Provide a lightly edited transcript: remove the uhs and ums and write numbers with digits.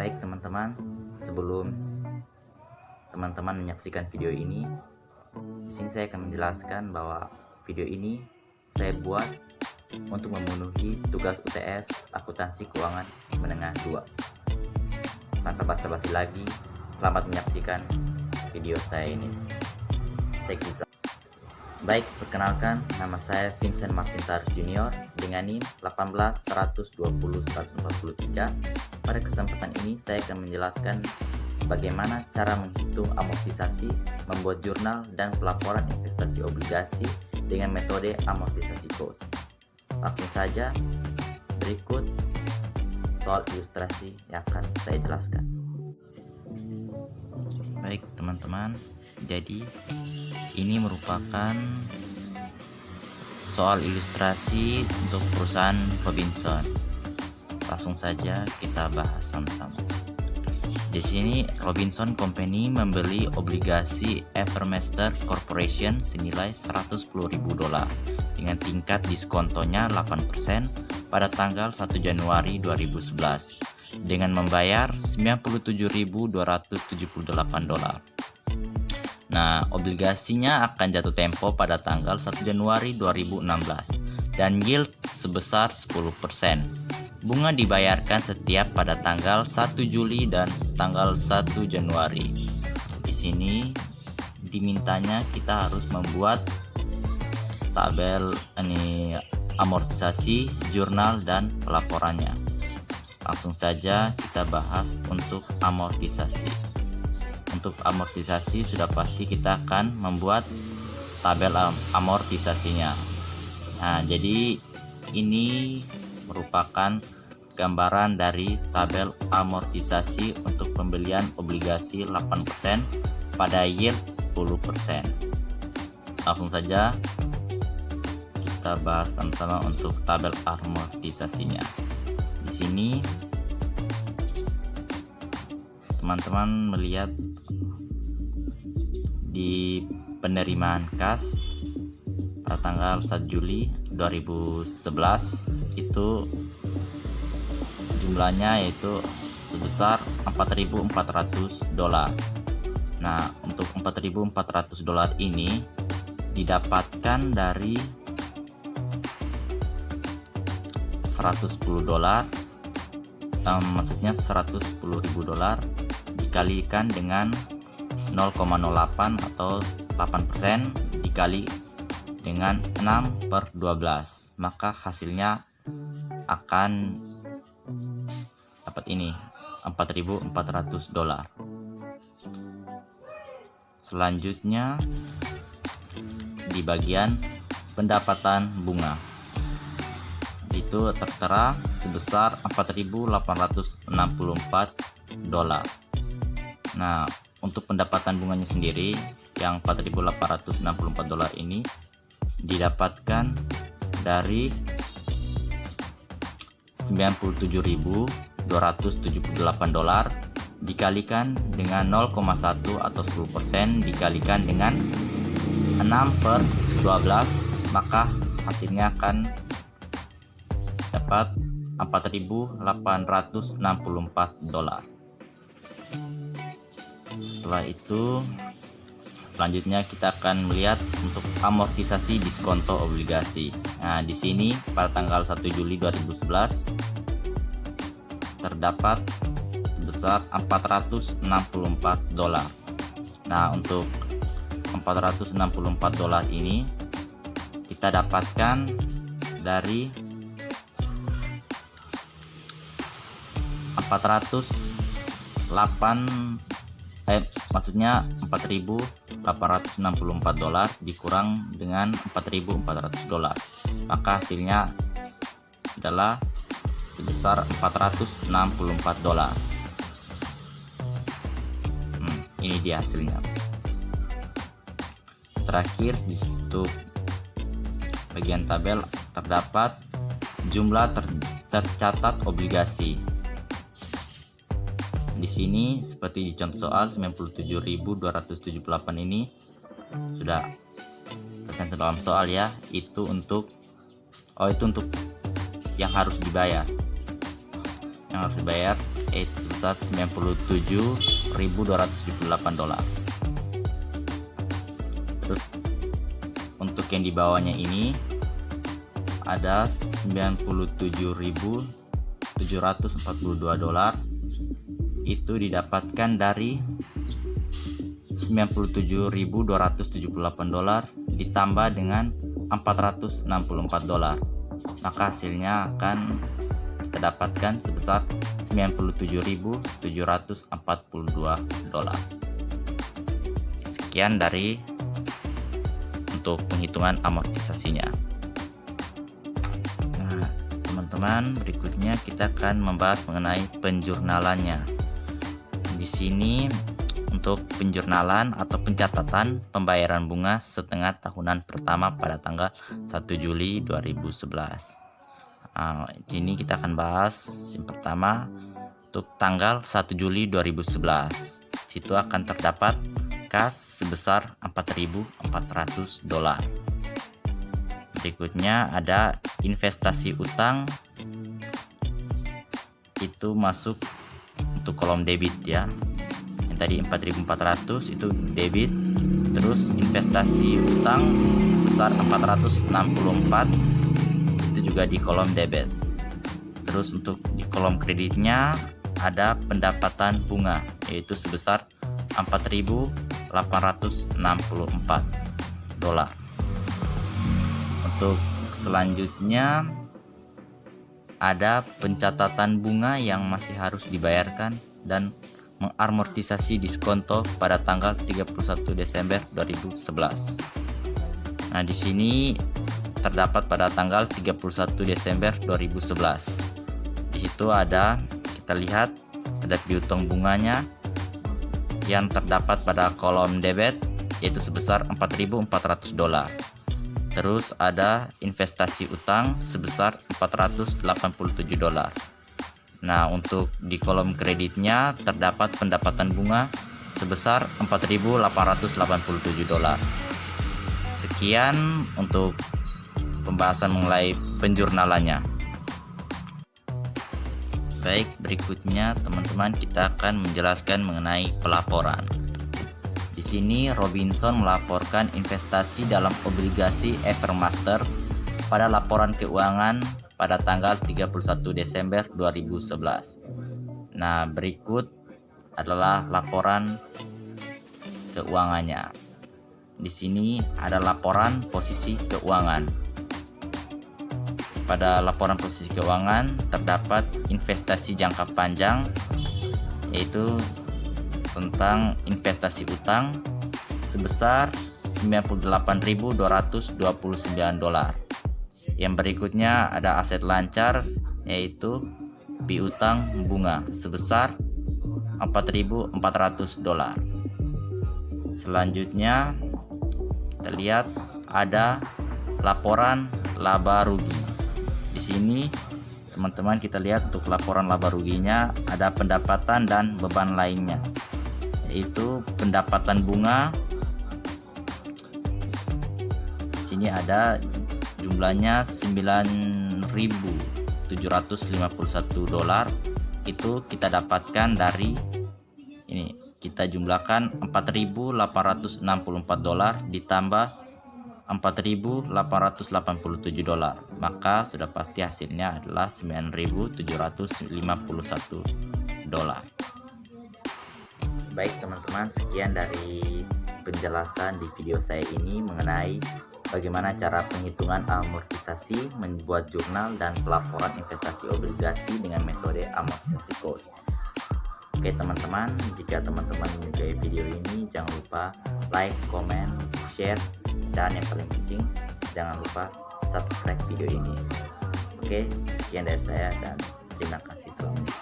Baik teman-teman, sebelum teman-teman menyaksikan video ini, di sini saya akan menjelaskan bahwa video ini saya buat untuk memenuhi tugas UTS Akuntansi Keuangan Menengah 2. Tanpa basa-basi lagi, selamat menyaksikan video saya ini. Cek bisa. Baik, perkenalkan, nama saya Vincent Martintar Junior dengan NIM 18120-143. Pada kesempatan ini saya akan menjelaskan bagaimana cara menghitung amortisasi, membuat jurnal dan pelaporan investasi obligasi dengan metode amortisasi cost. Langsung saja, berikut soal ilustrasi yang akan saya jelaskan. Baik teman-teman, jadi ini merupakan soal ilustrasi untuk perusahaan Robinson. Langsung saja kita bahas sama-sama. Di sini Robinson Company membeli obligasi Evermaster Corporation senilai $110.000 dengan tingkat diskontonya 8% pada tanggal 1 Januari 2011 dengan membayar $97.278. Nah, obligasinya akan jatuh tempo pada tanggal 1 Januari 2016 dan yield sebesar 10%. Bunga dibayarkan setiap pada tanggal 1 Juli dan tanggal 1 Januari. Di sini dimintanya kita harus membuat tabel amortisasi, jurnal dan pelaporannya. Langsung saja kita bahas untuk amortisasi. Untuk amortisasi sudah pasti kita akan membuat tabel amortisasinya. Nah, jadi ini merupakan gambaran dari tabel amortisasi untuk pembelian obligasi 8% pada yield 10%. Langsung saja kita bahas sama-sama untuk tabel amortisasinya. Di sini teman-teman melihat di penerimaan kas pada tanggal 1 Juli 2011 itu jumlahnya yaitu sebesar $4.400. Nah, untuk $4.400 ini didapatkan dari $110, maksudnya $110.000 dikalikan dengan 0,08 atau 8% dikali dengan 6/12, maka hasilnya akan dapat ini $4.400. Selanjutnya di bagian pendapatan bunga itu tertera sebesar $4.864. Nah, untuk pendapatan bunganya sendiri yang $4.864 ini didapatkan dari $97.278 dikalikan dengan 0,1 atau 10% dikalikan dengan 6/12, maka hasilnya akan dapat $4.864. Setelah itu selanjutnya kita akan melihat untuk amortisasi diskonto obligasi. Nah, di sini pada tanggal 1 Juli 2011 terdapat sebesar $464. Nah, untuk $464 ini kita dapatkan dari 4.864 dikurang dengan $4.400, maka hasilnya adalah sebesar $464. Ini dia hasilnya. Terakhir di situ bagian tabel terdapat jumlah tercatat obligasi. Di sini seperti di contoh soal 97.278 ini sudah tercantum dalam soal ya, itu untuk yang harus dibayar. Yang harus dibayar itu sebesar 97.278 dolar. Terus untuk yang di bawahnya ini ada 97.742 dolar. Itu didapatkan dari 97.278 dolar ditambah dengan 464 dolar, maka hasilnya akan kita dapatkan sebesar 97.742 dolar. Sekian dari untuk penghitungan amortisasinya. Nah, teman-teman, berikutnya kita akan membahas mengenai penjurnalannya. Di sini untuk penjurnalan atau pencatatan pembayaran bunga setengah tahunan pertama pada tanggal 1 Juli 2011. Ini kita akan bahas yang pertama untuk tanggal 1 Juli 2011. Situ akan terdapat kas sebesar 4.400 dolar. Berikutnya ada investasi utang, itu masuk untuk kolom debit ya. Tadi 4.400 itu debit, terus investasi utang sebesar 464 itu juga di kolom debit. Terus untuk di kolom kreditnya ada pendapatan bunga, yaitu sebesar 4.864 dolar. Untuk selanjutnya ada pencatatan bunga yang masih harus dibayarkan dan mengamortisasi diskonto pada tanggal 31 Desember 2011. Nah, di sini terdapat pada tanggal 31 Desember 2011. Di situ ada, kita lihat ada piutang bunganya yang terdapat pada kolom debit, yaitu sebesar 4.400 dolar. Terus ada investasi utang sebesar 487 dolar. Nah, untuk di kolom kreditnya terdapat pendapatan bunga sebesar 4.887 dolar. Sekian untuk pembahasan mengenai penjurnalannya. Baik, berikutnya teman-teman kita akan menjelaskan mengenai pelaporan. Di sini Robinson melaporkan investasi dalam obligasi Evermaster pada laporan keuangan pada tanggal 31 Desember 2011. Nah, berikut adalah laporan keuangannya. Di sini ada laporan posisi keuangan. Pada laporan posisi keuangan terdapat investasi jangka panjang, yaitu tentang investasi utang sebesar 98.229 dolar. Yang berikutnya ada aset lancar, yaitu piutang bunga sebesar 4.400 dolar. Selanjutnya kita lihat ada laporan laba rugi. Di sini teman-teman kita lihat untuk laporan laba ruginya ada pendapatan dan beban lainnya, yaitu pendapatan bunga. Di sini ada jumlahnya 9.751 dolar. Itu kita dapatkan dari ini, kita jumlahkan 4.864 dolar ditambah 4.887 dolar, maka sudah pasti hasilnya adalah 9.751 dolar. Baik teman-teman, sekian dari penjelasan di video saya ini mengenai bagaimana cara penghitungan amortisasi, membuat jurnal, dan pelaporan investasi obligasi dengan metode amortisasi cost. Oke teman-teman, jika teman-teman menyukai video ini, jangan lupa like, comment, share, dan yang paling penting jangan lupa subscribe video ini. Oke, sekian dari saya dan terima kasih telah menonton.